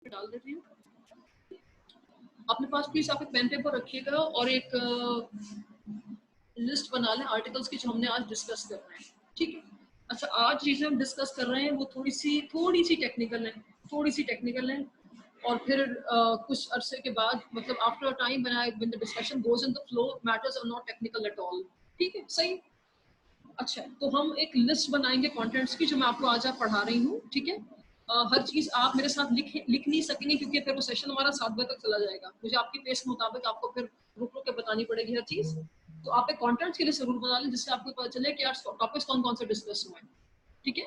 डाल देती हूँ। अपने पास प्लीज आप एक पेन पेपर रखिएगा और एक लिस्ट बना लें आर्टिकल्स की जो हमने आज डिस्कस कर रहे हैं, ठीक है। अच्छा, आज चीजें हम डिस्कस कर रहे हैं वो थोड़ी सी टेक्निकल है, और फिर कुछ अरसे के बाद, मतलब after a time when the discussion goes in the flow, matters are not technical at all, ठीक है, सही। अच्छा, तो हम एक लिस्ट बनाएंगे कंटेंट्स की जो मैं आपको आज पढ़ा रही हूँ, ठीक है। हर चीज आप मेरे साथ लिख नहीं सकेंगे क्योंकि फिर वो सेशन हमारा 7 बजे तक चला जाएगा। मुझे आपकी पेस के मुताबिक आपको फिर रुक रुक के बतानी पड़ेगी हर चीज। तो आप एक कंटेंट्स के लिए जरूर बना लें जिससे आपको पता चले कि यार टॉपिक्स कौन कौन से डिस्कस हुए हैं, ठीक है।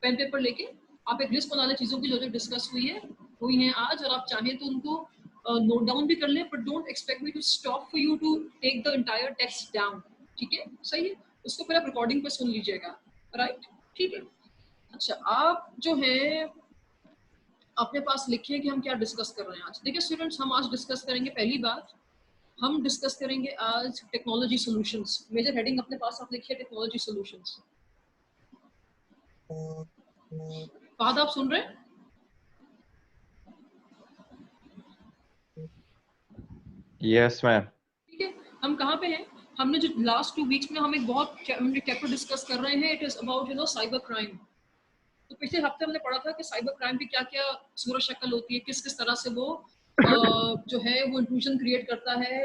पेन पेपर लेके आप एक लिस्ट बना लें चीजों की जो जो डिस्कस हुई है आज, और आप चाहें तो उनको नोट डाउन भी कर लें, but don't expect me to stop for you to take the entire text down, ठीक है, सही है। उसको फिर आप रिकॉर्डिंग पे सुन लीजिएगा, राइट, ठीक है। अच्छा, आप जो है अपने पास लिखिए कि हम क्या डिस्कस कर रहे हैं आज। देखिए स्टूडेंट्स, हम आज डिस्कस करेंगे, पहली बात हम डिस्कस करेंगे आज टेक्नोलॉजी सॉल्यूशंस। मेजर हेडिंग अपने पास आप लिखिए टेक्नोलॉजी सॉल्यूशंस। फहद, आप सुन रहे हैं? Yes ma'am. ठीक है, हम कहाँ पे हैं? हमने जो लास्ट 2 वीक्स में हम एक बहुत चैप्टर डिस्कस कर रहे हैं, it is about cyber crime. तो पिछले हफ्ते हमने पढ़ा था कि साइबर क्राइम की क्या क्या सूरत शक्ल होती है, किस किस तरह से वो जो है वो इंट्रूजन क्रिएट करता है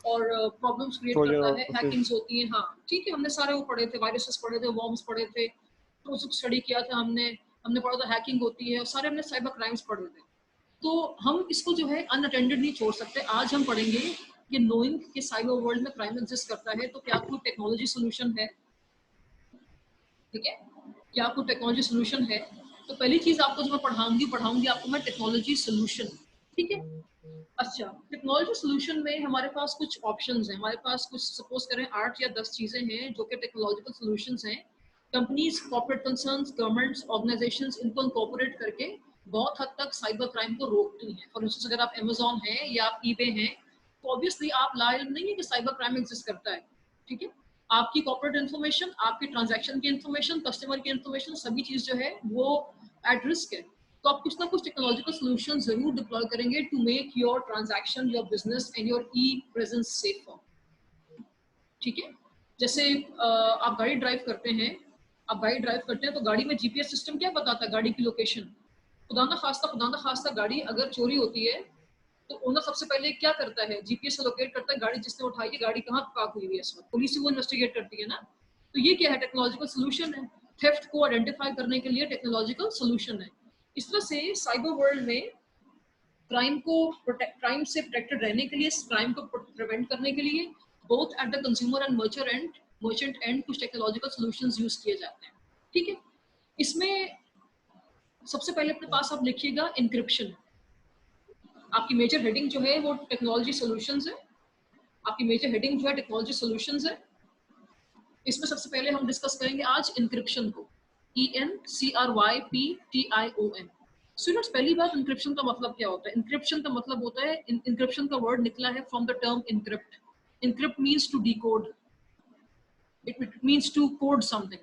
और प्रॉब्लम्स क्रिएट करता है, हैकिंग्स होती हैं। हाँ ठीक है, हमने सारे वो पढ़े थे, वायरसेस पढ़े थे, वॉर्म्स पढ़े थे, तो स्टडी किया था हमने पढ़ा था हैकिंग होती है, और सारे हमने साइबर क्राइम्स पढ़े थे। तो हम इसको जो है अनअटेंडेड नहीं छोड़ सकते। आज हम पढ़ेंगे कि नोइंग कि साइबर वर्ल्ड में क्राइम एग्जिस्ट करता है तो क्या कोई टेक्नोलॉजी सोल्यूशन है, ठीक है, क्या कोई टेक्नोलॉजी सोल्यूशन है। तो पहली चीज आपको जो मैं पढ़ाऊंगी आपको मैं टेक्नोलॉजी सोल्यूशन, ठीक है। अच्छा, टेक्नोलॉजी सोल्यूशन में हमारे पास कुछ ऑप्शंस हैं, हमारे पास कुछ सपोज करें 8 या 10 चीजें हैं जो कि टेक्नोलॉजिकल सोल्यूशंस हैं। Companies, corporate concerns, governments, organisations इनको इनकॉर्पोरेट करके बहुत हद तक साइबर क्राइम को रोकती हैं। फॉर इंस्टेंस अगर आप अमेजॉन हैं या आप ईबे हैं तो ऑब्वियसली आप लायक नहीं है कि साइबर क्राइम एग्जिस्ट करता है, ठीक है। आपकी कॉर्पोरेट इन्फॉर्मेशन, आपकी ट्रांजैक्शन की इन्फॉर्मेशन, कस्टमर की इन्फॉर्मेशन, सभी चीज जो है वो एट रिस्क है। तो आप कुछ ना कुछ टेक्नोलॉजिकल सॉल्यूशन जरूर डिप्लॉय करेंगे to make your transaction, your business and your e presence safer, ठीक है। जैसे आप गाड़ी ड्राइव करते हैं, तो गाड़ी में जीपीएस सिस्टम क्या बताता है, गाड़ी की लोकेशन। खुदा ना खास्ता गाड़ी अगर चोरी होती है तो ओनर सबसे पहले क्या करता है, जीपीएस से लोकेट करता है गाड़ी जिसने उठाई है, गाड़ी कहाँ पार्क हुई है इस वक्त, पुलिस ही वो इन्वेस्टिगेट करती है ना। तो ये क्या है, टेक्नोलॉजिकल सोल्यूशन है। थेफ्ट को आइडेंटिफाई करने के लिए टेक्नोलॉजिकल सोल्यूशन है। इस तरह से साइबर वर्ल्ड में क्राइम से प्रोटेक्टेड रहने के लिए, क्राइम को प्रिवेंट करने के लिए both at the consumer and merchant and कुछ टेक्नोलॉजिकल सॉल्यूशंस यूज किए जाते हैं, ठीक है। इसमें सबसे पहले अपने पास आप लिखिएगा इंक्रिप्शन। आपकी मेजर हेडिंग जो है वो टेक्नोलॉजी सॉल्यूशंस है, आपकी मेजर हेडिंग जो है टेक्नोलॉजी सॉल्यूशंस है। इसमें सबसे पहले हम डिस्कस करेंगे आज इंक्रिप्शन को, ENCRYPTION। स्टूडेंट्स, पहली बात इंक्रिप्शन का मतलब क्या होता है? इंक्रिप्शन का मतलब होता है, इंक्रिप्शन का वर्ड निकला है from the term encrypt. Encrypt means to decode, it means to code something,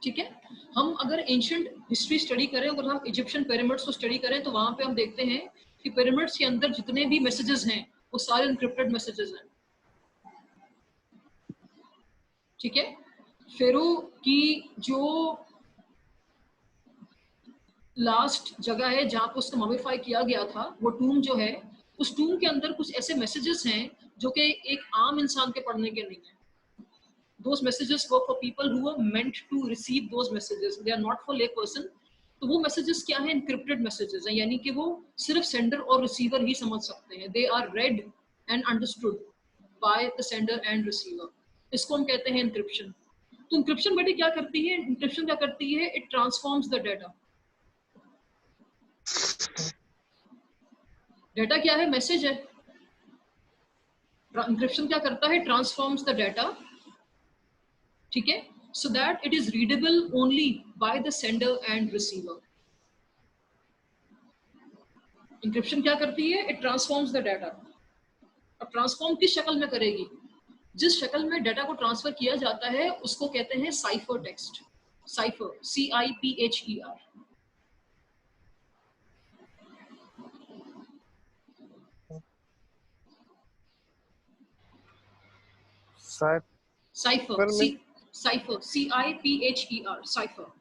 ठीक है। हम अगर एंशिएंट हिस्ट्री स्टडी करें, अगर हम इजिप्शियन पिरामिड्स को स्टडी करें तो वहां पे हम देखते हैं कि पिरामिड्स के अंदर जितने भी मैसेजेस हैं वो सारे इनक्रिप्टेड मैसेजेस हैं, ठीक है। फेरो की जो लास्ट जगह है जहाँ पर उसको मॉडिफाई किया गया था, वो टूम जो है, उस टूम के अंदर कुछ ऐसे मैसेजेस हैं जो कि एक आम इंसान के पढ़ने के नहीं है। Those messages were for people who were meant to receive those messages. They are not for lay person. तो वो मैसेजेस क्या है? इनक्रिप्टेड मैसेजेस हैं, यानी कि वो सिर्फ सेंडर और रिसीवर ही समझ सकते हैं। They are read and understood by the sender and receiver. इसको हम कहते हैं इंक्रिप्शन। तो इंक्रिप्शन बेटे क्या करती है? इंक्रिप्शन क्या करती है? It transforms the data. Data क्या है? मैसेज है। इंक्रिप्शन क्या करता है? ट्रांसफॉर्म्स द डेटा, ठीक है, so that it is readable only by the sender and receiver. Encryption क्या करती है? It transforms the data. अब ट्रांसफॉर्म किस शक्ल में करेगी? जिस शक्ल में डेटा को ट्रांसफर किया जाता है उसको कहते हैं cipher text. Cipher, CIPHER, cipher, cipher, CIPHER, cipher.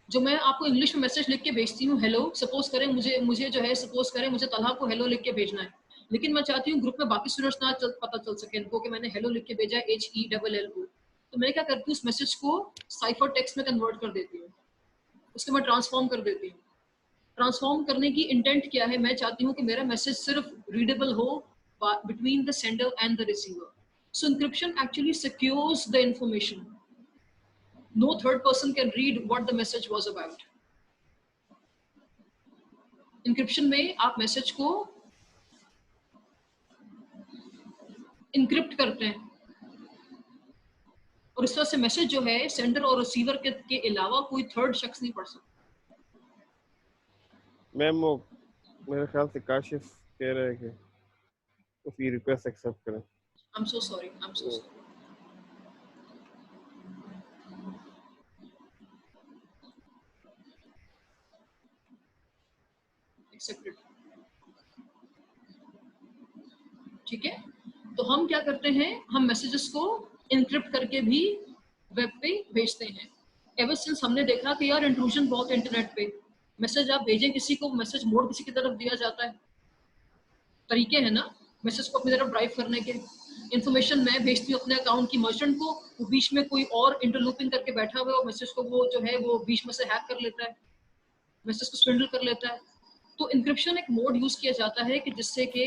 जो मैं आपको इंग्लिश में मैसेज लिख के भेजती हूँ, हेलो, सपोज करें मुझे जो है, सपोज करें मुझे तलहा को हेलो लिख के भेजना है, लेकिन मैं चाहती हूँ ग्रुप में बाकी स्टूडेंट्स ना पता चल सके इनको कि मैंने हेलो लिख के भेजा है, HELLO। तो मैं क्या करती हूँ, उस मैसेज को साइफर टेक्स्ट में कन्वर्ट कर देती हूँ, उसको मैं ट्रांसफॉर्म कर देती हूँ। ट्रांसफॉर्म करने की इंटेंट क्या है, मैं चाहती हूँ कि मेरा मैसेज सिर्फ रीडेबल हो between the sender and the receiver. So encryption actually secures the information. No third person can read what the message was about. Encryption में आप मैसेज को encrypt करते हैं और इस तरह से मैसेज जो है सेंडर और रिसीवर के अलावा कोई थर्ड शख्स नहीं पढ़ सकता। मैम वो मेरे ख्याल से काशिफ कह रहे हैं कि उसकी रिक्वेस्ट एक्सेप्ट करें। I'm so sorry. I'm so sorry. Accepted. ठीक है, तो हम क्या करते हैं, हम मैसेजेस को इनक्रिप्ट करके भी वेब पे भेजते हैं। एवर सिंस हमने देखा कि यार इंट्रूजन बहुत है इंटरनेट पे, मैसेज आप भेजें किसी को, मैसेज मोड किसी की तरफ दिया जाता है, तरीके हैं ना मैसेज को अपनी तरफ ड्राइव करने के। इन्फॉर्मेशन मैं भेजती हूँ अपने अकाउंट की मर्चेंट को, वो बीच में कोई और इंटरलूपिंग करके बैठा हुआ है और मैसेज को वो जो है वो बीच में से हैक कर लेता है, मैसेज को स्विंडल कर लेता है। तो इंक्रिप्शन एक मोड यूज किया जाता है कि जिससे कि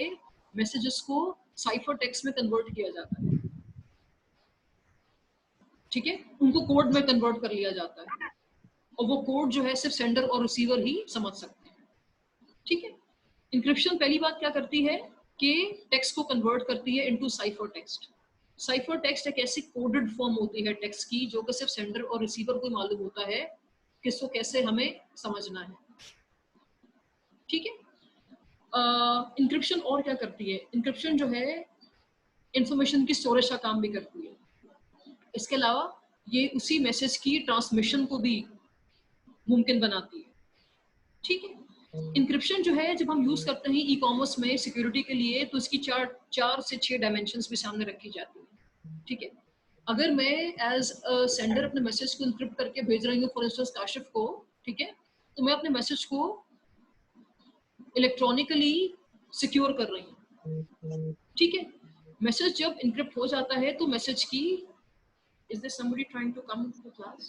मैसेजेस को साइफर टेक्स्ट में कन्वर्ट किया जाता है, ठीक है, उनको कोड में कन्वर्ट कर लिया जाता है और वो कोड जो है सिर्फ सेंडर और रिसीवर ही समझ सकते हैं, ठीक है। इंक्रिप्शन पहली बात क्या करती है कि टेक्स्ट को कन्वर्ट करती है into cipher text. Cipher text एक ऐसी कोडेड फॉर्म होती है टेक्स्ट की जो कि सिर्फ सेंडर और रिसीवर को मालूम होता है कि इसको कैसे हमें समझना है, ठीक है। इंक्रिप्शन और क्या करती है, इंक्रिप्शन जो है इंफॉर्मेशन की स्टोरेज का काम भी करती है। इसके अलावा ये उसी मैसेज की ट्रांसमिशन को भी मुमकिन बनाती है, ठीक है। इंक्रिप्शन जो है जब हम यूज करते हैं ई कॉमर्स में सिक्योरिटी के लिए, तो इसकी चार से 6 डायमेंशंस भी सामने रखी जाती है, ठीक है। अगर मैं एज अ सेंडर अपने मैसेज को इंक्रिप्ट करके भेज रही हूँ फॉर इंस्टेंस काशिफ को, ठीक है, तो मैं अपने मैसेज को इलेक्ट्रॉनिकली सिक्योर कर रही हूँ, ठीक है। मैसेज जब इंक्रिप्ट हो जाता है तो मैसेज की Is there somebody trying to come into the class?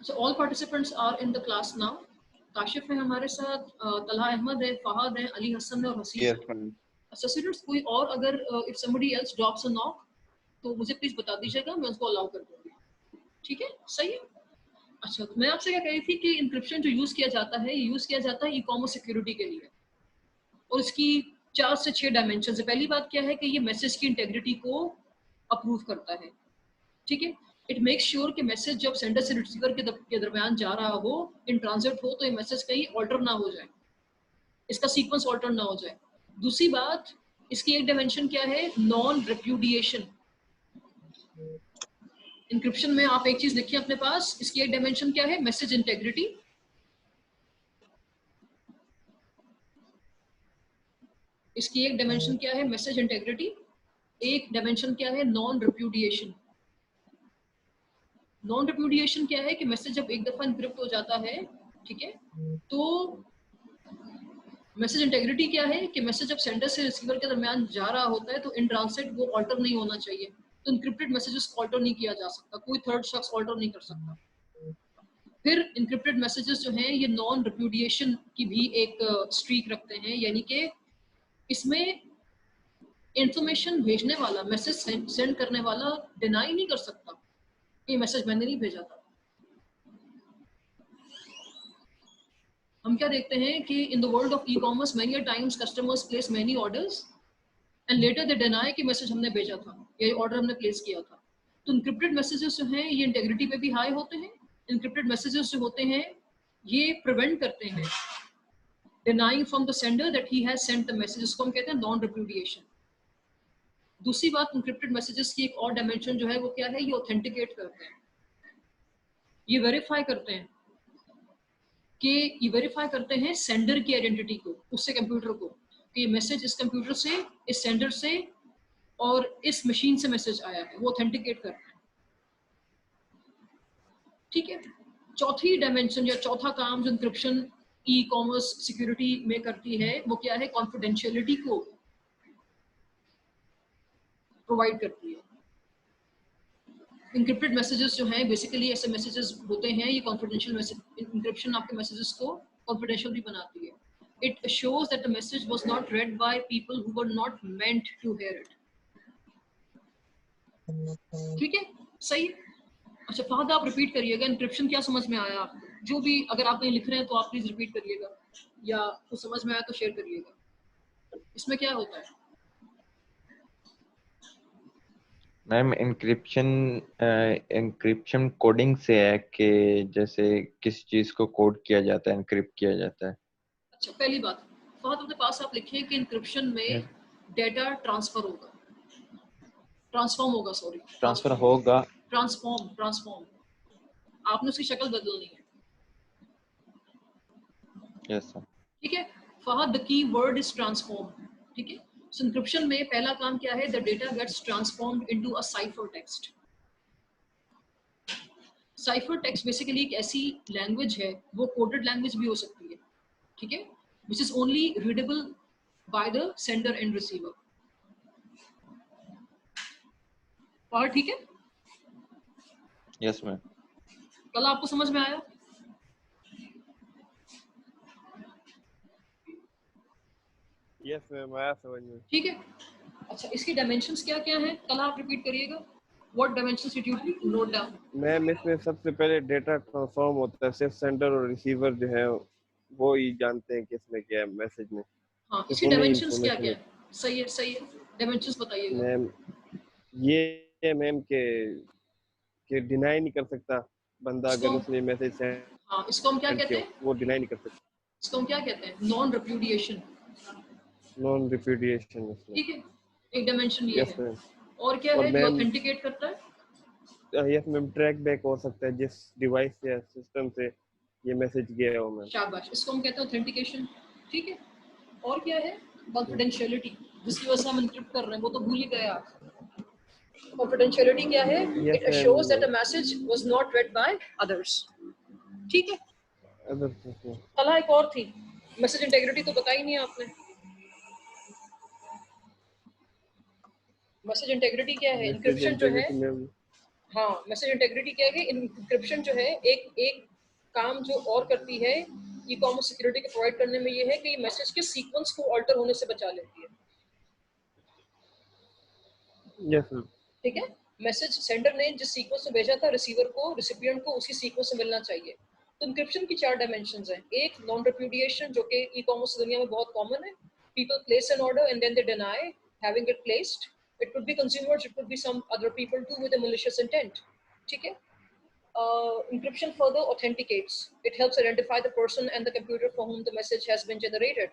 So all participants are in the class now. Kashif है हमारे साथ, तलहा अहमद है, फहाद है, अली हसन है और हसीन है। अच्छा स्टूडेंट्स, कोई और अगर if somebody else drops a knock तो मुझे प्लीज बता दीजिएगा, मैं उसको अलाउ कर दूंगी, ठीक है, सही है। अच्छा, तो मैं आपसे क्या कह रही थी कि इंक्रिप्शन जो यूज किया जाता है, ये यूज किया जाता है ई कॉमर्स सिक्योरिटी के लिए और इसकी 4 से 6 डायमेंशन है। पहली बात क्या है कि ये मैसेज की इंटेग्रिटी को अप्रूव करता है, ठीक है। इट मेक्स श्योर कि मैसेज जब सेंडर से रिसीवर के दरमियान जा रहा हो, इन ट्रांजिट हो, तो ये मैसेज कहीं ऑल्टर ना हो जाए, इसका सीक्वेंस ऑल्टर ना हो जाए। दूसरी बात, इसकी एक डायमेंशन क्या है, नॉन रिप्यूडिएशन। इंक्रिप्शन में आप एक चीज लिखिए अपने पास, इसकी एक डायमेंशन क्या है, मैसेज इंटेग्रिटी। इसकी एक डायमेंशन क्या है, मैसेज इंटेग्रिटी। एक डायमेंशन क्या है, नॉन रिप्यूडिएशन। नॉन रिप्यूडिएशन क्या है कि मैसेज जब एक दफा इंक्रिप्ट हो जाता है, ठीक है, तो मैसेज इंटेग्रिटी क्या है कि मैसेज जब सेंडर से रिसीवर के दरमियान जा रहा होता है तो इन ट्रांसिट वो ऑल्टर नहीं होना चाहिए। तो इंक्रिप्टेड मैसेजेस को ऑल्टर नहीं किया जा सकता, कोई थर्ड शख्स ऑल्टर नहीं कर सकता। फिर इंक्रिप्टेड मैसेजेस जो हैं ये नॉन रिप्यूडिएशन की भी एक स्ट्रीक रखते हैं, यानी कि इसमें इंफॉर्मेशन भेजने वाला, मैसेज सेंड करने वाला डिनाई नहीं कर सकता ये मैसेज मैंने नहीं भेजा था। हम क्या देखते हैं कि in the world of e commerce many times customers place many orders and later they deny कि मैसेज हमने भेजा था या ऑर्डर हमने प्लेस किया था। तो इंक्रिप्टेड मैसेजेस जो हैं ये इंटेग्रिटी पे भी हाई होते हैं। इंक्रिप्टेड मैसेजेस जो होते हैं ये प्रिवेंट करते हैं denying from the sender that he has sent the message, इसको हम कहते हैं नॉन रिप्यूडिएशन। दूसरी बात, इंक्रिप्टेड मैसेजेस की एक और डायमेंशन जो है वो क्या है, ये ऑथेंटिकेट करते हैं। ये वेरीफाई करते हैं सेंडर की आइडेंटिटी को, उससे कंप्यूटर को, कि ये मैसेज इस कंप्यूटर से, इस सेंडर से और इस मशीन से मैसेज आया है, वो ऑथेंटिकेट करते हैं। ठीक है, चौथी डायमेंशन या चौथा काम जो इंक्रिप्शन ई कॉमर्स सिक्योरिटी में करती है वो क्या है? कॉन्फिडेंशियलिटी को प्रोवाइड करती है। इंक्रिप्टेड मैसेजेस जो हैं बेसिकली ऐसे मैसेजेस होते हैं, ये कॉन्फिडेंशियल मैसेज, इंक्रिप्शन आपके मैसेजेस को कॉन्फिडेंशियल भी बनाती है। It shows that the message was not read by people who were not meant to hear it. ठीक है, सही है। अच्छा फहद, आप रिपीट करिएगा इंक्रिप्शन क्या समझ में आया आपको, जो भी, अगर आप कहीं लिख रहे हैं तो आप प्लीज रिपीट करिएगा, या कुछ समझ में आया तो शेयर करिएगा। इसमें क्या होता है? मैम इंक्रिप्शन कोडिंग से है कि जैसे किस चीज को कोड किया जाता है, एनक्रिप्ट किया जाता है। अच्छा, पहली बात फहद अपने पास आप लिखिए कि इंक्रिप्शन में डेटा ट्रांसफर होगा, ट्रांसफॉर्म होगा, सॉरी ट्रांसफर होगा। ट्रांसफॉर्म आपने उसकी शक्ल बदलनी है। Yes sir. ठीक है Fahad, the key word is transform. ठीक है, सो इंक्रिप्शन में पहला काम क्या है? The data gets transformed into a cipher text. Cipher text basically एक ऐसी लैंग्वेज है, वो कोडेड लैंग्वेज भी हो सकती है, ठीक है, which is only readable bye the sender and receiver. और ठीक है, यस मैम। कल आपको समझ में आया? यस मैम, आया समझ में। ठीक है, अच्छा इसकी डायमेंशंस क्या क्या हैं? कल आप रिपीट करिएगा। What dimensions did you note down? Ma'am इसमें सबसे पहले डेटा ट्रांसफॉर्म होता है, सिर्फ सेंडर और रिसीवर जो है वो ही जानते हैं कि इसमें क्या है मैसेज में, हाँ, सिर्फ इसकी उन्हें डायमेंशंस क्या इंफॉर्मेशन क्या है। है? सही है, सही है, डायमेंशंस बताइएगा। मैम ये है मैम के डिनाई नहीं कर सकता बंदा, इसको अगर उसने मैसेज हाँ, इसको हम क्या सेंड कहते किया हैं? वो डिनाई नहीं कर सकता। इसको हम क्या कहते हैं? नॉन रिप्यूडिएशन। नॉन रिप्यूडिएशन इसमें। ठीक है, एक डायमेंशन ये यस है। मैम। और क्या और है जो मैम ऑथेंटिकेट करता है? यस मैम, ट्रैक बैक हो सकता है जिस डिवाइस या सिस्टम से ये मैसेज गया हो मैम। शाबाश, इसको हम कहते हैं ऑथेंटिकेशन। ठीक है, और क्या है? कॉन्फिडेंशियलिटी, जिसकी वजह से हम एन्क्रिप्ट कर रहे हैं, वो तो भूल ही गए आप। कॉन्फिडेंशियलिटी क्या है? Yes it ma'am. Assures that a message was not red by others. ठीक है, अदर कल एक और थी, मैसेज इंटेग्रिटी तो बताई नहीं आपने। मैसेज इंटेग्रिटी क्या है? मैसेज इंक्रिप्शन जो है, इंटीग्रिटी मैम। हाँ, मैसेज इंटेग्रिटी क्या है? इंक्रिप्शन जो है एक एक काम जो और करती है ई कॉमर्स सिक्योरिटी के प्रोवाइड करने में, ये है कि मैसेज के सीक्वेंस को ऑल्टर होने से बचा लेती है। Yes ma'am. ठीक है, मैसेज सेंडर ने जिस सीक्वेंस में भेजा था रिसीवर को, रिसिपिएंट को उसी सीक्वेंस में मिलना चाहिए। तो इंक्रिप्शन की 4 डायमेंशंस हैं। एक नॉन रिप्यूडिएशन, जो कि ई कॉमर्स दुनिया में बहुत कॉमन है। People place an order and then they deny having it placed. It could be consumers, it could be some other people to with a malicious intent. ठीक है, encryption further authenticates. It helps identify the person and the computer for whom the message has been generated.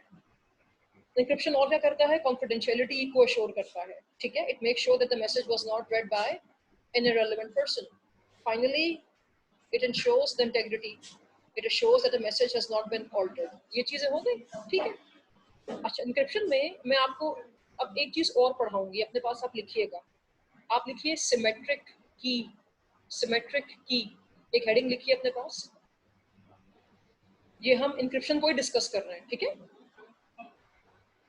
Encryption और क्या करता है? Confidentiality को assure करता है। ठीक है, it makes sure that the message was not read by an irrelevant person. Finally, it ensures the integrity. It assures that the message has not been altered. ये चीजें हो गई, ठीक है। अच्छा, encryption में मैं आपको अब एक चीज और पढ़ाऊंगी, अपने पास आप लिखिएगा। आप लिखिए सिमेट्रिक की। सिमेट्रिक की एक हेडिंग लिखिए अपने पास। ये हम इंक्रिप्शन को ही डिस्कस कर रहे हैं, ठीक है,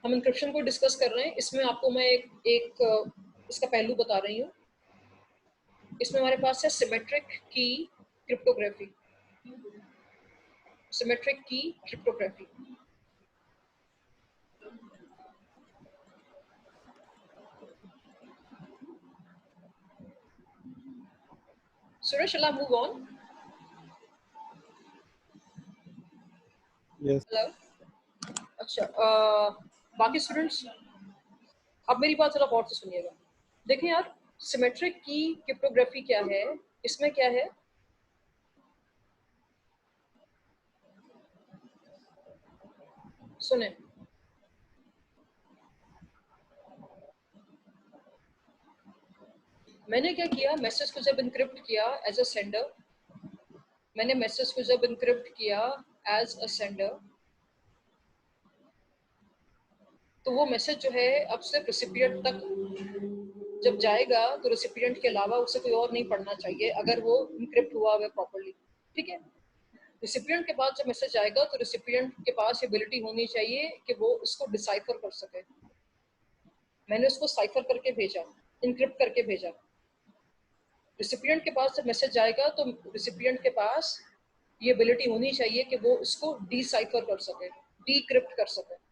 हम इंक्रिप्शन को डिस्कस कर रहे हैं। इसमें आपको मैं एक इसका पहलू बता रही हूँ। इसमें हमारे पास है सिमेट्रिक की क्रिप्टोग्राफी। सिमेट्रिक की cryptography. Suresh, shall I move on? Yes. Hello? अच्छा, बाकी स्टूडेंट्स अब मेरी बात थोड़ा गौर से सुनिएगा। देखिए यार, सिमेट्रिक की क्रिप्टोग्राफी क्या है? इसमें क्या है? सुने, मैंने क्या किया, मैसेज को जब इनक्रिप्ट किया एज अ सेंडर, मैंने मैसेज को जब इनक्रिप्ट किया एज अ सेंडर, तो वो मैसेज जो है अब सिर्फ रेसिपिएंट तक जब जाएगा तो रेसिपिएंट के अलावा उसे कोई और नहीं पढ़ना चाहिए अगर वो इनक्रिप्ट हुआ हुआ प्रॉपर्ली, ठीक है। रेसिपिएंट के पास जब मैसेज जाएगा तो रेसिपिएंट के पास एबिलिटी होनी चाहिए कि वो इसको डिसाइफर कर सके। मैंने उसको साइफर करके भेजा, इनक्रिप्ट करके भेजा। रेसिपिएंट के पास जब मैसेज जाएगा तो रेसिपिएंट के पास ये एबिलिटी होनी चाहिए कि वो इसको डिसाइफर कर सके, डीक्रिप्ट कर सके।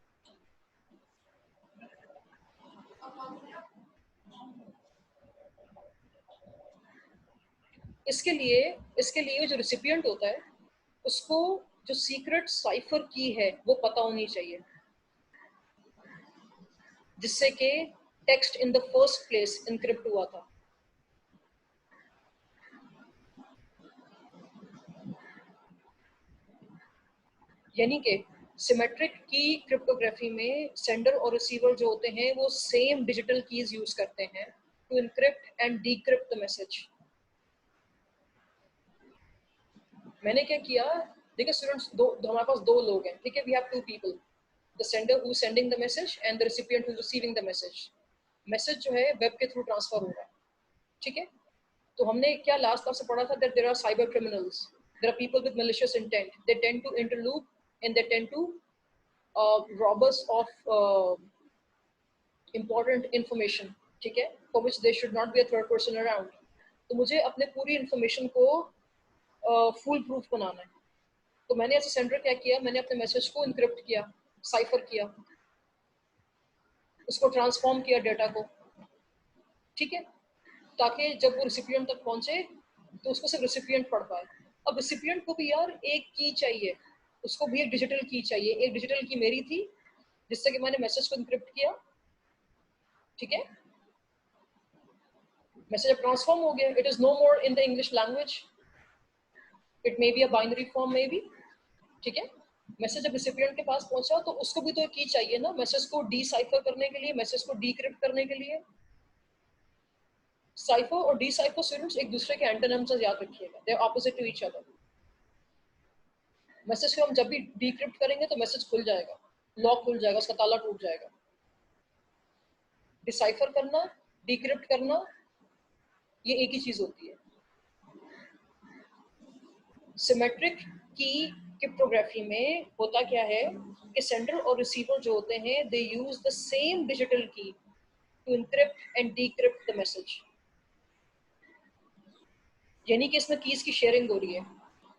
इसके लिए जो रेसिपिएंट होता है उसको जो सीक्रेट साइफर की है वो पता होनी चाहिए, जिससे कि text in the first place encrypt हुआ था। यानी कि सिमेट्रिक की क्रिप्टोग्राफी में सेंडर और रिसीवर जो होते हैं वो सेम डिजिटल कीज यूज करते हैं to encrypt and decrypt the message. मैंने क्या किया, देखिए स्टूडेंट्स, हमारे पास दो लोग हैं, ठीक है। We have two people, the sender who sending the message and the recipient who receiving the message. Message जो है वेब के थ्रू ट्रांसफर हो रहा है, ठीक है। तो हमने क्या लास्ट क्लास से पढ़ा था, that there are cyber criminals, there are people with malicious intent, they tend to interlope and they tend to rob us of important information, ठीक है, for which there should not be a third person around। तो मुझे अपने पूरी information को full proof बनाना है। तो मैंने एज ए सेंडर क्या किया, मैंने अपने मैसेज को इनक्रिप्ट किया, साइफर किया, उसको ट्रांसफॉर्म किया डेटा को, ठीक है, ताकि जब वो रिसिपिएंट तक पहुंचे तो उसको सिर्फ रिसिपिएंट पढ़ पाए। अब रिसिपिएंट को भी यार एक की चाहिए, उसको भी एक डिजिटल की चाहिए। एक डिजिटल की मेरी थी जिससे कि मैंने मैसेज को इनक्रिप्ट किया, ठीक है। मैसेज ट्रांसफॉर्म हो गया, it is no more in the English language, it may be a binary form may be, ठीक है। मैसेज जब रिसिपिएंट के पास पहुंचा तो उसको भी तो एक की चाहिए ना, मैसेज को डीसाइफर करने के लिए, मैसेज को डीक्रिप्ट करने के लिए। साइफर और डीसाइफर स्टूडेंट्स एक दूसरे के एंटोनिम्स याद रखिएगा, they are opposite to each other. Message को हम जब भी डीक्रिप्ट करेंगे तो मैसेज खुल जाएगा, लॉक खुल जाएगा, उसका ताला टूट जाएगा। डिसाइफर करना, डीक्रिप्ट करना, ये एक ही चीज होती है। सिमेट्रिक की क्रिप्टोग्राफी में होता क्या है कि सेंडर और रिसीवर जो होते हैं they use the same digital key to encrypt and decrypt the message. यानी कि इसमें कीज की शेयरिंग हो रही है।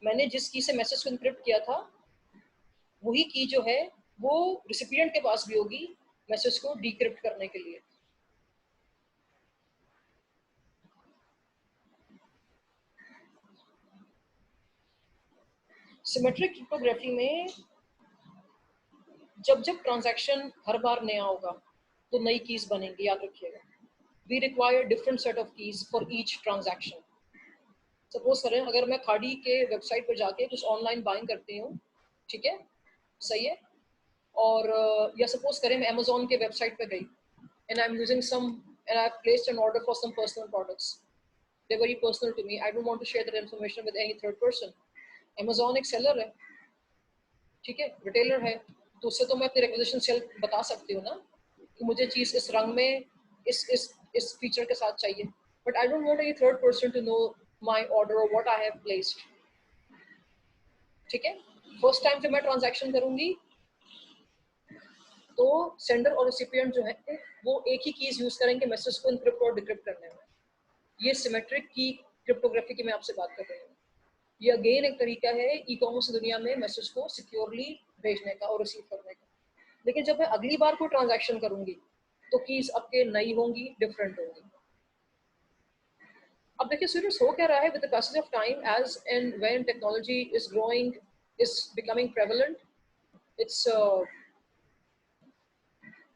मैंने जिस की से मैसेज को इनक्रिप्ट किया था वही की जो है वो रिसिपिएंट के पास भी होगी मैसेज को डीक्रिप्ट करने के लिए। सिमेट्रिक क्रिप्टोग्राफी में जब जब ट्रांजैक्शन हर बार नया होगा तो नई कीज बनेंगी, याद रखिएगा। We require different set of keys for each transaction. Suppose करें अगर मैं खाड़ी के वेबसाइट पर जाके कुछ ऑनलाइन बाइंग करती हूँ, ठीक है, सही है, और या सपोज करें मैं अमेजोन के वेबसाइट पे गई and I am using some and I have placed an order for some personal products, they very personal to me, I don't want to share that information with any third person. Amazon एक seller है, ठीक है, retailer है, तो उससे तो मैं अपनी रिक्वेजिशन सेल बता सकती हूँ ना कि मुझे चीज इस रंग में इस फीचर के साथ चाहिए, but I don't want any third person to know my order और व्हाट आई हैव प्लेस्ड, ठीक है। फर्स्ट टाइम जब मैं ट्रांजैक्शन करूंगी तो सेंडर और रिसिपिएंट जो है वो एक ही कीज यूज करेंगे मैसेज को इनक्रिप्ट और डिक्रिप्ट करने में। ये सिमेट्रिक की क्रिप्टोग्राफी की मैं आपसे बात कर रही हूँ। ये अगेन एक तरीका है ई कॉमर्स दुनिया में मैसेज को सिक्योरली भेजने का और रिसीव करने का। लेकिन जब मैं अगली बार कोई ट्रांजैक्शन करूंगी तो कीज आपके नई होंगी, डिफरेंट होंगी। अब देखिए स्टूडेंट्स, हो क्या रहा है with the passage of time, as and when technology is growing, is becoming prevalent, it's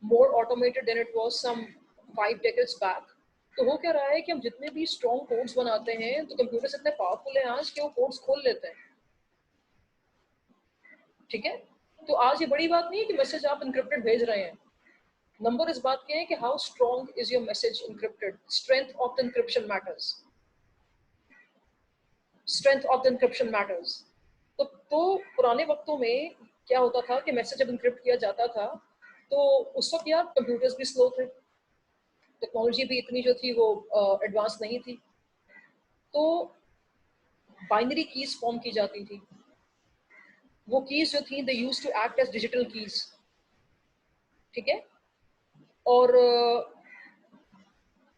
more automated than it was some 5 decades back। तो हो क्या रहा है कि हम जितने भी स्ट्रॉन्ग कोड्स बनाते हैं तो कंप्यूटर्स इतने पावरफुल हैं आज कि वो कोड्स खोल लेते हैं, ठीक है। तो आज ये बड़ी बात नहीं है कि मैसेज आप इनक्रिप्टेड भेज रहे हैं, नंबर इस बात के है कि how strong is your message encrypted, strength of the encryption matters. strength of the encryption matters. तो पुराने वक्तों में क्या होता था कि मैसेज जब encrypt किया जाता था तो उस वक्त यार कंप्यूटर्स भी स्लो थे, टेक्नोलॉजी भी इतनी जो थी वो एडवांस नहीं थी, तो बाइनरी कीज फॉर्म की जाती थी। वो कीज जो थी they used to act as digital keys, ठीक है, और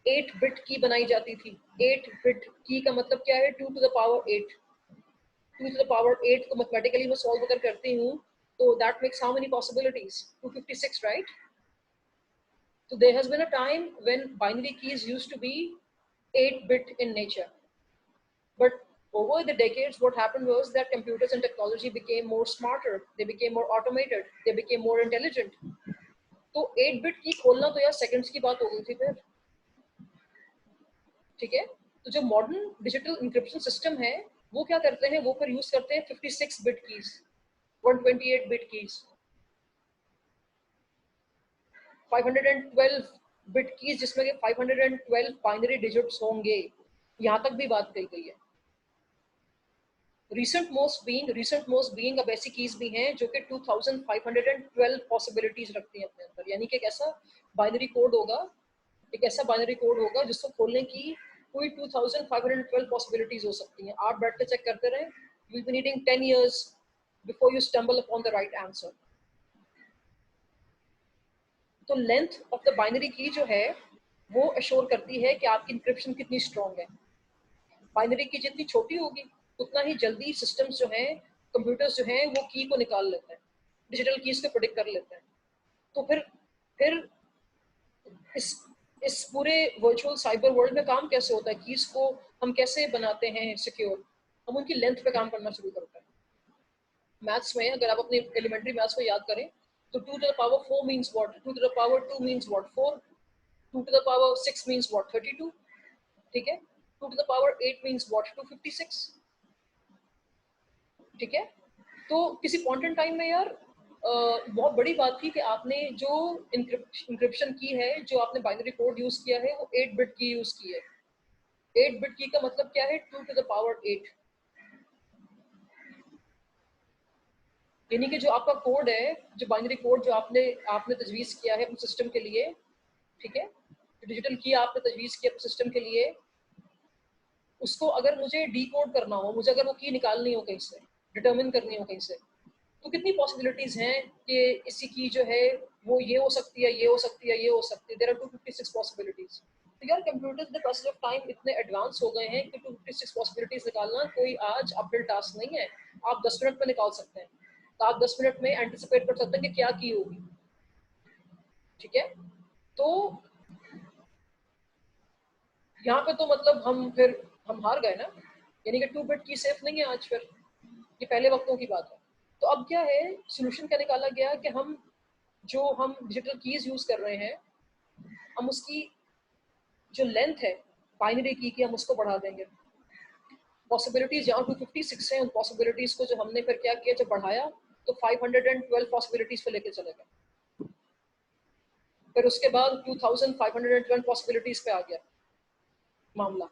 8 बिट की बनाई जाती थी। 8 बिट की का मतलब क्या है? 2 to the power 8। 2 to the power 8 को मैथमेटिकली मैं सॉल्व अगर करती हूँ तो that makes how many possibilities? 256, right? So there has been a time when binary keys used to be 8 bit in nature, but over the decades what happened was that computers and technology became more smarter, they became more automated, they became more intelligent. तो 8 bit की खोलना तो यार seconds की बात हो गई थी फिर, ठीक है। तो जो मॉडर्न डिजिटल इंक्रिप्शन सिस्टम है वो क्या करते हैं, वो फिर यूज करते हैं 56 bit keys, 128 bit keys, 512 bit keys, जिसमें कि 512 बाइनरी डिजिट्स होंगे, यहां तक भी बात कही गई है। recent most being अब ऐसी कीज भी हैं जो कि 2512 पॉसिबिलिटीज रखती हैं अपने अंदर, यानी कि एक ऐसा बाइनरी कोड होगा जिसको खोलने की कोई 2512 पॉसिबिलिटीज हो सकती हैं। आप बैठ के चेक करते रहें, you will be needing 10 years before you stumble upon the right answer. तो लेंथ ऑफ द बाइनरी की जो है वो अश्योर करती है कि आपकी इंक्रिप्शन कितनी स्ट्रॉन्ग है। बाइनरी की जितनी छोटी होगी उतना ही जल्दी सिस्टम्स जो हैं, कंप्यूटर्स जो हैं, वो की को निकाल लेते हैं, डिजिटल कीज को प्रेडिक्ट कर लेते हैं। तो फिर इस पूरे वर्चुअल साइबर वर्ल्ड में काम कैसे होता है, कीज को हम कैसे बनाते हैं सिक्योर? हम उनकी लेंथ पे काम करना शुरू करते हैं। मैथ्स में अगर आप अपने एलिमेंट्री मैथ्स को याद करें तो 2 to the power 4 means what? 2 to the power 2 means what? 4. 2 to the power 6 means what? 32. ठीक है। 2 to the power 8 means what? 256. ठीक है। तो किसी पॉइंट इन टाइम में यार बहुत बड़ी बात थी कि आपने जो इंक्रिप्शन की है, जो आपने बाइनरी कोड यूज किया है, वो 8 बिट की यूज की है। 8 बिट की का मतलब क्या है? 2 to the power 8, यानी कि जो आपका कोड है, जो बाइनरी कोड जो आपने तजवीज़ किया है अपने सिस्टम के लिए, ठीक है, जो डिजिटल की आपने तजवीज़ किया अपने सिस्टम के लिए, उसको अगर मुझे डीकोड करना हो, मुझे अगर वो की निकालनी हो कहीं से, डिटरमिन करनी हो कहीं से, तो कितनी पॉसिबिलिटीज हैं कि इसी की जो है वो ये हो सकती है, ये हो सकती है, ये हो सकती है। There are 256 possibilities. तो यार computers the passage of time इतने एडवांस हो गए हैं कि 256 पॉसिबिलिटीज निकालना कोई आज अपहिल टास्क नहीं है। आप 10 मिनट में निकाल सकते हैं, तो आप 10 मिनट में एंटिसिपेट कर सकते हैं कि क्या की होगी, ठीक है। तो यहाँ पे तो मतलब हम हार गए ना, यानी कि 2 बिट की सेफ नहीं है आज। फिर ये पहले वक्तों की बात है। तो अब क्या है, सोल्यूशन क्या निकाला गया कि हम डिजिटल कीज यूज कर रहे हैं, हम उसकी जो लेंथ है बाइनरी की हम उसको बढ़ा देंगे। पॉसिबिलिटीज जहाँ 256 है, उन पॉसिबिलिटीज को जो हमने फिर क्या किया, जब बढ़ाया तो 512 पॉसिबिलिटीज पे लेके चले गए। फिर उसके बाद 2512 पॉसिबिलिटीज पे आ गया मामला।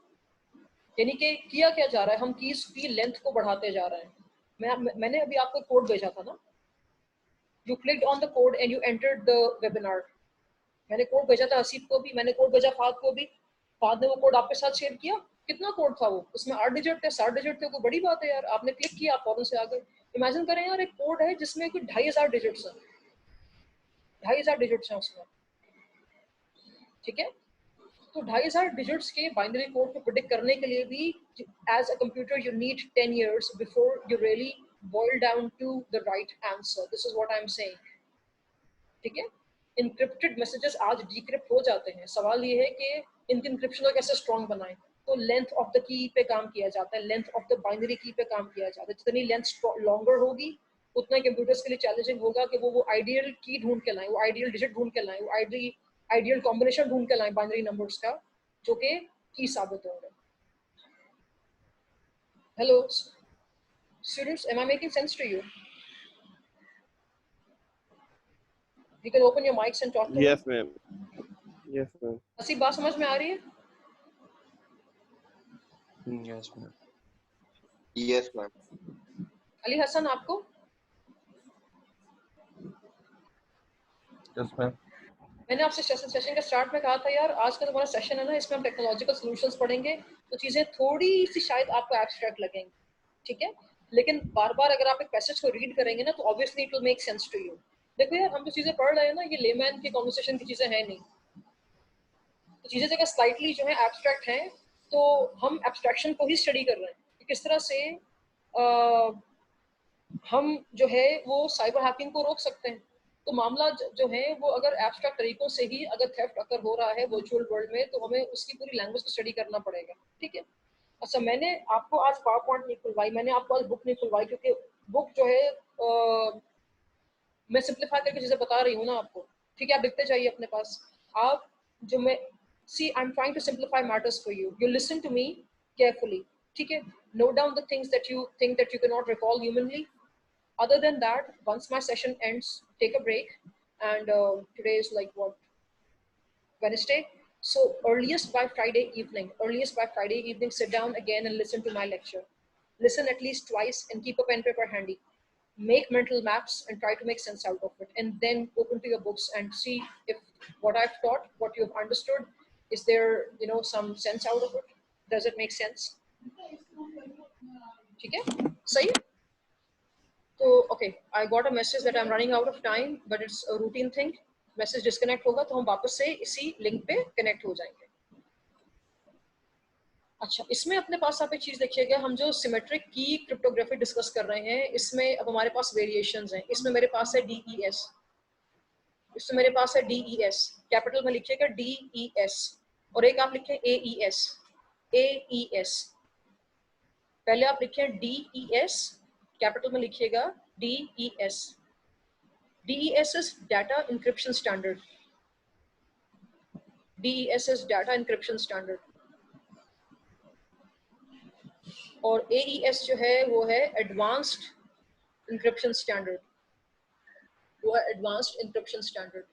यानी कि किया क्या जा रहा है, हम कीज की लेंथ को बढ़ाते जा रहे हैं। मैंने अभी आपको कोड भेजा था ना, you clicked on the code and you entered the webinar. मैंने कोड भेजा था हसीब को भी, मैंने कोड भेजा फाद को भी, फाद ने वो कोड आपके साथ शेयर किया। कितना कोड था वो? उसमें 8 डिजिट थे, 7 डिजिट थे, कोई बड़ी बात है यार। आपने क्लिक किया, आप फौरन से आ गए। इमेजिन करें यार, एक कोड है जिसमें कोई 2500 डिजिट्स हैं, 2500 डिजिट्स हैं उसमें, ठीक है। तो 2500 डिजिट्स के बाइनरी कोड को प्रेडिक्ट करने के लिए भी as a computer you need 10 years before you really boil down to the right answer. This is what I am saying, ठीक है। इनक्रिप्टेड मैसेजेस आज डिक्रिप्ट हो जाते हैं। सवाल ये है कि इनकी इनक्रिप्शन को कैसे स्ट्रॉन्ग बनाएं। तो लेंथ ऑफ द की पे काम किया जाता है, लेंथ ऑफ द बाइनरी की पे काम किया जाता है। जितनी लेंथ लॉन्गर होगी उतना ही कंप्यूटर्स के लिए चैलेंजिंग होगा कि वो आइडियल की ढूंढ के लाएं, वो आइडियल डिजिट ढूंढ के लाएं, वो आइडियल कॉम्बिनेशन ढूंढ के लाएं बाइनरी नंबर्स का, जो कि की साबित होंगे। Hello students, am I making sense to you? You can open your mics and talk to me. Yes, ma'am. Yes, ma'am. ऐसी बात समझ में आ रही है? Yes, ma'am. Yes ma'am. Ali Hasan आपको? Yes ma'am. मैंने आपसे सेशन के स्टार्ट में कहा था यार आज का तुम्हारा सेशन है ना, इसमें हम टेक्नोलॉजिकल सॉल्यूशंस पढ़ेंगे, तो चीजें थोड़ी सी शायद आपको एब्स्ट्रैक्ट लगेंगी, ठीक है, लेकिन बार बार अगर आप एक पैसेज को रीड करेंगे ना तो obviously it will make sense to you. देखो यार हम जो चीजें पढ़ रहे हैं ना, ये लेमैन की कॉन्वर्सेशन की चीजें हैं नहीं, तो चीजें अगर स्लाइटली जो है एब्स्ट्रैक्ट हैं तो हम एब्स्ट्रैक्शन को ही स्टडी कर रहे हैं कि किस तरह से हम जो है वो साइबर हैकिंग को रोक सकते हैं। तो मामला जो है वो अगर एब्स्ट्रैक्ट तरीकों से ही अगर थेफ्ट अकर हो रहा है वर्चुअल वर्ल्ड में, तो हमें उसकी पूरी लैंग्वेज को स्टडी करना पड़ेगा, ठीक है। अच्छा, मैंने आपको आज पावर पॉइंट नहीं खुलवाई, मैंने आपको आज बुक नहीं खुलवाई, क्योंकि बुक जो है मैं सिंप्लीफाई करके चीजें बता रही हूँ ना आपको, ठीक है, आप लिखते जाइए अपने पास। आप जो मैं see I am trying to simplify matters for you, you listen to me carefully, ठीक है, note down the things that you think that you can not recall humanly. Other than that, once my session ends, take a break. And today is like what, Wednesday, so earliest by Friday evening, sit down again and listen to my lecture. Listen at least twice and keep a pen paper handy. Make mental maps and try to make sense out of it, and then open to your books and see if what I've taught, what you've understood, is there some sense out of it. Does it make sense? ठीक है, सही है। तो okay, I got a message that I am running out of time, but it's a routine thing. Message disconnect होगा तो हम वापस से इसी लिंक पे कनेक्ट हो जाएंगे। अच्छा, इसमें अपने पास आप एक चीज देखिएगा, हम जो सिमेट्रिक की क्रिप्टोग्राफी डिस्कस कर रहे हैं, इसमें अब हमारे पास वेरिएशंस हैं। इसमें मेरे पास है DES, इसमें मेरे पास है DES, कैपिटल में लिखिएगा DES, और एक आप लिखें AES, AES। पहले आप लिखें DES, कैपिटल में लिखिएगा DES। DES is data encryption standard. DES is data encryption standard. और AES जो है वो है advanced encryption standard, वो है advanced encryption standard.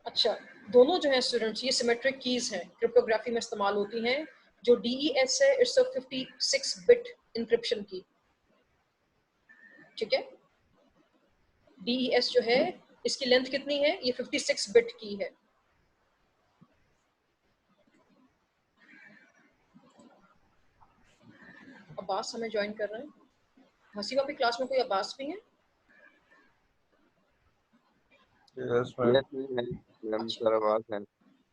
अच्छा, दोनों जो है स्टूडेंट्स, ये सिमेट्रिक कीज हैं, क्रिप्टोग्राफी में इस्तेमाल होती हैं। जो DES है इट्स अ 56 बिट इंक्रिप्शन की, ठीक है। DES जो है इसकी लेंथ कितनी है, ये 56 बिट की है। अब्बास हमें ज्वाइन कर रहे हैं, हसीबा की क्लास में कोई अब्बास भी है? Yes ma'am. मैम सर आवाज है।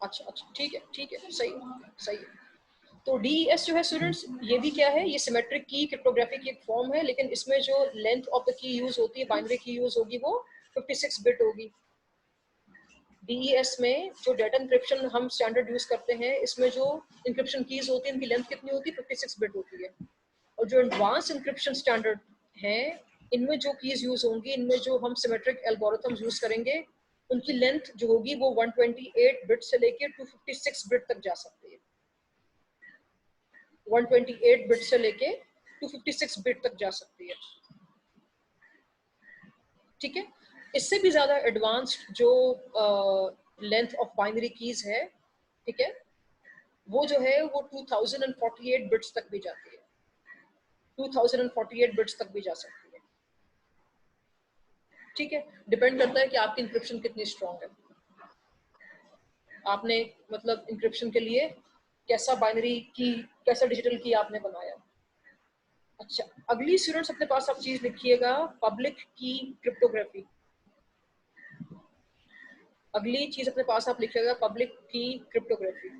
अच्छा, ठीक है, सही है। तो DES जो है स्टूडेंट्स, ये भी क्या है, ये सिमेट्रिक की क्रिप्टोग्राफी की एक फॉर्म है, लेकिन इसमें जो length of the key use होती है, बाइनरी की यूज होगी, वो 56 बिट होगी। DES में जो डेटा इंक्रिप्शन हम स्टैंडर्ड यूज करते हैं, इसमें जो इंक्रिप्शन कीज होती है, इनकी लेंथ कितनी होती है, 56 बिट होती है। और जो एडवांस इंक्रिप्शन स्टैंडर्ड है, इनमें जो कीज यूज होंगी, इनमें जो हम सिमेट्रिक एल्गोरिथम्स यूज करेंगे, उनकी लेंथ जो होगी वो 128 बिट से लेके 256 बिट तक जा सकती है। 128 बिट से लेके 256 बिट तक जा सकती है, ठीक है। इससे भी ज्यादा एडवांस्ड जो लेंथ ऑफ बाइनरी कीज है, ठीक है, वो जो है वो 2048 बिट्स तक भी जाती है, 2048 बिट्स तक भी जा सकती है, ठीक है। डिपेंड करता है कि आपकी इंक्रिप्शन कितनी स्ट्रॉन्ग है, आपने मतलब इंक्रिप्शन के लिए कैसा बाइनरी की, कैसा डिजिटल की आपने बनाया। अच्छा, अगली स्टूडेंट्स अपने पास आप चीज लिखिएगा, पब्लिक की क्रिप्टोग्राफी। अगली चीज अपने पास आप लिखिएगा, पब्लिक की क्रिप्टोग्राफी।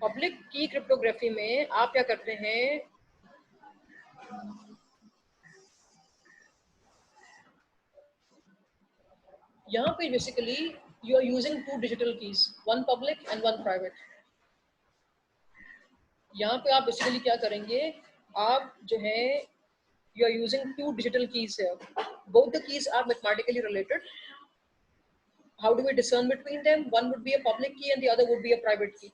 पब्लिक की क्रिप्टोग्राफी में आप क्या करते हैं, यहाँ पे basically you are using 2 digital keys, 1 public and 1 private. यहाँ पे आप बेसिकली क्या करेंगे, आप जो है you are using 2 digital keys है, both the keys are mathematically related. How do we discern between them? One would be a public key and the other would be a private key.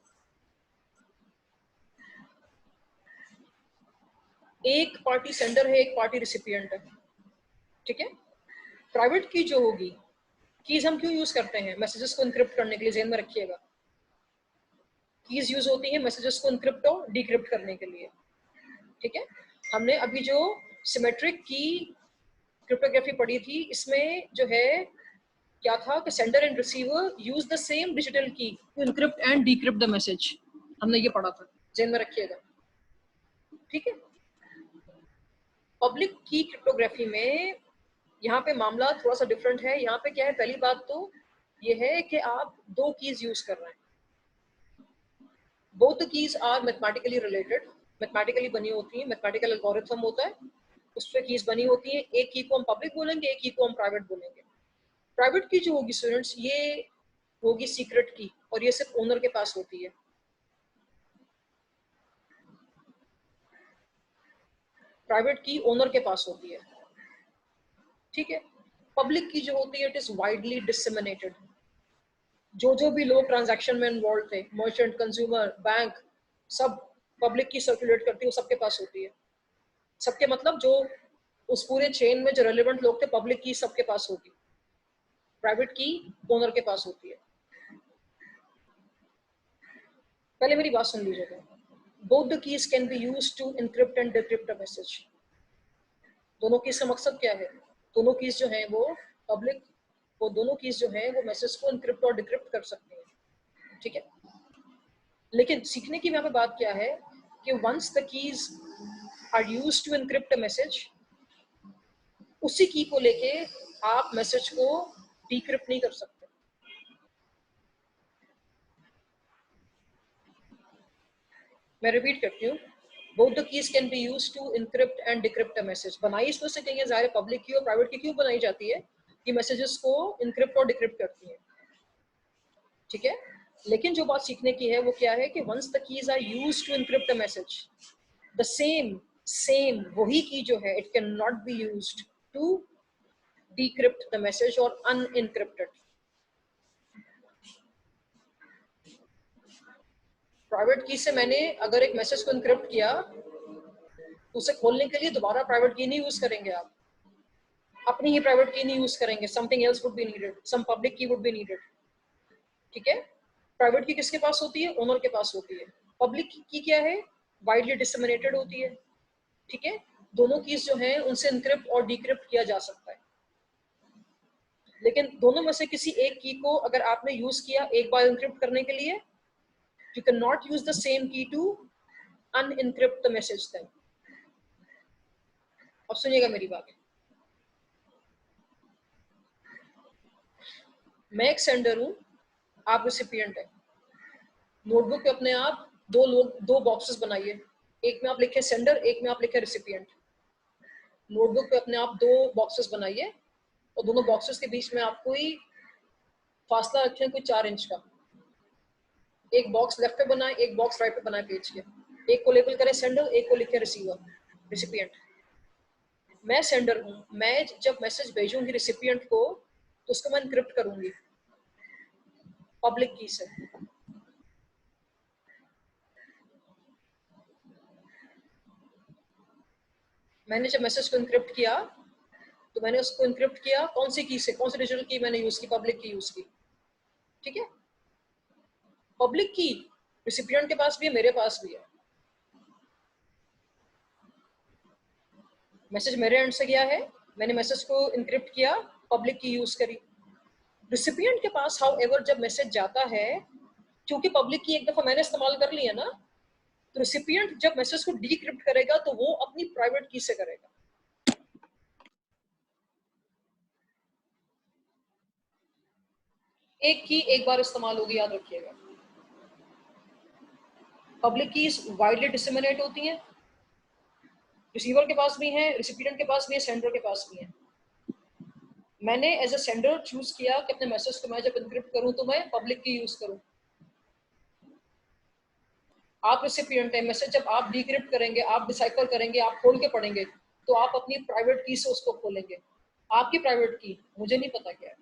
एक party sender है, एक party recipient है, ठीक है। Private की जो होगी, keys हम क्यों यूज करते हैं? मैसेजेस को इनक्रिप्ट करने के लिए, ध्यान में रखिएगा। कीज यूज होती है मैसेजेस को इनक्रिप्ट और डिक्रिप्ट करने के लिए, ठीक है। हमने अभी जो सिमेट्रिक की क्रिप्टोग्राफी पढ़ी थी, इसमें जो है क्या था कि sender and receiver use the same digital key to encrypt and decrypt the message. हमने ये पढ़ा था, ध्यान में रखिएगा, ठीक है। पब्लिक की क्रिप्टोग्राफी में यहाँ पे मामला थोड़ा सा डिफरेंट है। यहाँ पे क्या है, पहली बात तो ये है कि आप दो कीज यूज कर रहे हैं। Both the keys are mathematically related, mathematically बनी होती है, मैथमेटिकल एल्गोरिथम होता है, उस पर कीज बनी होती है। एक की को हम पब्लिक बोलेंगे, एक की को हम प्राइवेट बोलेंगे। प्राइवेट की जो होगी स्टूडेंट्स, ये होगी सीक्रेट की, और ये सिर्फ ओनर के पास होती है। प्राइवेट की ओनर के पास होती है, ठीक है। पब्लिक की जो होती है, इट इज वाइडली डिसेमिनेटेड। जो भी लोग ट्रांजैक्शन में इन्वॉल्व थे, मर्चेंट, कंज्यूमर, बैंक, सब पब्लिक की सर्कुलेट करती है, वो सबके पास होती है। सबके मतलब जो उस पूरे चेन में जो रेलेवेंट लोग थे, पब्लिक की सबके पास होगी। प्राइवेट की ओनर के पास होती है। पहले मेरी बात सुन लीजिएगा। Both the keys can be used to encrypt and decrypt a message. दोनों कीज का मकसद क्या है? दोनों कीज जो है वो पब्लिक, वो दोनों कीज जो है वो मैसेज को एनक्रिप्ट और डिक्रिप्ट कर सकती है, ठीक है। लेकिन सीखने की यहाँ पे बात क्या है कि once the keys are used to encrypt a message, उसी की को लेके आप मैसेज को डिक्रिप्ट नहीं कर सकते। मैं रिपीट करती हूँ, both the keys can be used to encrypt and decrypt a message। बनाई इसमें से कहीं ज़ाहिर पब्लिक की और प्राइवेट की क्यों बनाई जाती है? कि मैसेजेस को इनक्रिप्ट और डिक्रिप्ट करती है, ठीक है। लेकिन जो बात सीखने की है वो क्या है कि once the keys are used to encrypt a message, the same वही की जो है, it can not be used to decrypt the message और अनइनक्रिप्टेड। प्राइवेट की से मैंने अगर एक मैसेज को इनक्रिप्ट किया, तो उसे खोलने के लिए दोबारा प्राइवेट की नहीं यूज करेंगे आप, अपनी ही प्राइवेट की नहीं यूज करेंगे। Something else would be needed, some public key would be needed, ठीक है। प्राइवेट की किसके पास होती है? ओनर के पास होती है। पब्लिक की क्या है? वाइडली डिसेमिनेटेड होती है, ठीक है। दोनों कीज जो हैं उनसे इनक्रिप्ट और डिक्रिप्ट किया जा सकता है। लेकिन दोनों में से किसी एक की को अगर आपने यूज किया एक बार इनक्रिप्ट करने के लिए, you can not use the same की टू अनइनक्रिप्ट द मैसेज देन। अब सुनिएगा मेरी बात। मैं एक सेंडर हूं, आप रिसिपिएंट है। नोटबुक पे अपने आप दो बॉक्सेस बनाइए, एक में आप लिखे सेंडर, एक में आप लिखे रिसिपिएंट। नोटबुक पे अपने आप दो बॉक्सेस बनाइए और दोनों बॉक्सेस के बीच में आप कोई फासला रखें, कोई 4 इंच का। एक बॉक्स लेफ्ट पे बनाए, एक बॉक्स राइट पे बनाए पेज के। एक को लेबल करें सेंडर, एक को लिखे रिसीवर, रिसिपिएंट। मैं सेंडर हूं, मैं जब मैसेज भेजूंगी रिसिपिएंट को तो उसको मैं एनक्रिप्ट करूंगी पब्लिक की से। मैंने जब मैसेज को एनक्रिप्ट किया तो मैंने उसको एनक्रिप्ट किया कौन सी की से? कौन सी डिजिटल की मैंने यूज की? पब्लिक की यूज की, ठीक है। पब्लिक की रिसिपिएंट के पास भी है, मेरे पास भी है। मैसेज मेरे एंड से गया है, मैंने मैसेज को एनक्रिप्ट किया, पब्लिक की यूज करी। रिसिपिएंट के पास हाउ एवर जब मैसेज जाता है, क्योंकि पब्लिक की एक दफा मैंने इस्तेमाल कर लिया ना, तो रिसिपिएंट जब मैसेज को डिक्रिप्ट करेगा तो वो अपनी प्राइवेट की से करेगा। एक की एक बार इस्तेमाल होगी, याद रखिएगा। पब्लिक कीज वाइडली डिसेमिनेट होती हैं, रिसीवर के पास भी है, रिसिपिएंट के पास भी है, सेंडर के पास भी है। मैंने एज अ सेंडर चूज किया कि अपने मैसेज को मैं जब एनक्रिप्ट करूं तो मैं पब्लिक की यूज करूं। आप रिसिपिएंट है, मैसेज जब आप डिक्रिप्ट करेंगे, आप डिसाइफर करेंगे, आप खोल के पढ़ेंगे, तो आप अपनी प्राइवेट की से उसको खोलेंगे। आपकी प्राइवेट की मुझे नहीं पता क्या है।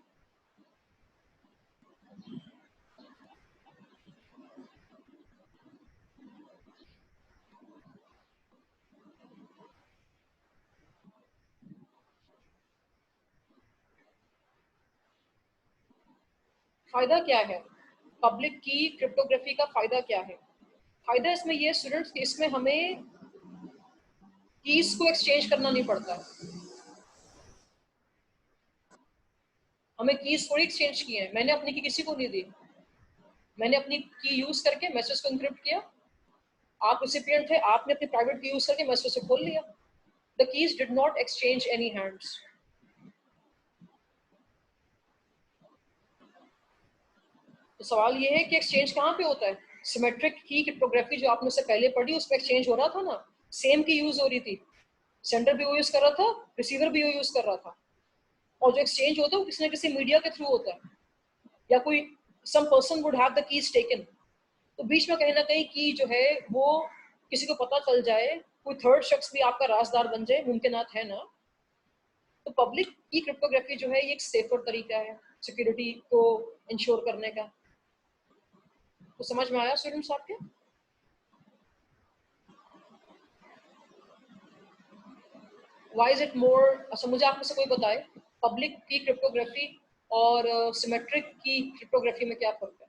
फायदा क्या है पब्लिक की क्रिप्टोग्राफी का? फायदा क्या है? फायदा इसमें ये स्टूडेंट्स कि इसमें हमें कीज को एक्सचेंज करना नहीं पड़ता है। हमें कीज थोड़ी एक्सचेंज की है, मैंने अपनी की किसी को नहीं दी, मैंने अपनी की यूज करके मैसेज को एन्क्रिप्ट किया, आप रेसिपिएंट थे, आपने अपनी प्राइवेट की यूज करके मैसेज से खोल लिया। The keys did not exchange any hands. तो सवाल ये है कि एक्सचेंज कहाँ पे होता है? सिमेट्रिक की क्रिप्टोग्राफी जो आपने उससे पहले पढ़ी उसमें एक्सचेंज हो रहा था ना, सेम की यूज हो रही थी, सेंडर भी वो यूज कर रहा था, रिसीवर भी वो यूज कर रहा था, और जो एक्सचेंज होता है वो किसी न किसी मीडिया के थ्रू होता है, या कोई some person would have the keys taken. तो बीच में कहीं ना कहीं की जो है वो किसी को पता चल जाए, कोई थर्ड शख्स भी आपका राजदार बन जाए, मुमकिनात है ना। तो पब्लिक की क्रिप्टोग्राफी जो है ये एक सेफर तरीका है सिक्योरिटी को इंश्योर करने का। तो समझ में आया स्टूडेंट्स आपके? Why is it more? अच्छा, मुझे आप में से कोई बताए पब्लिक की क्रिप्टोग्राफी और सिमेट्रिक की क्रिप्टोग्राफी में क्या फर्क है?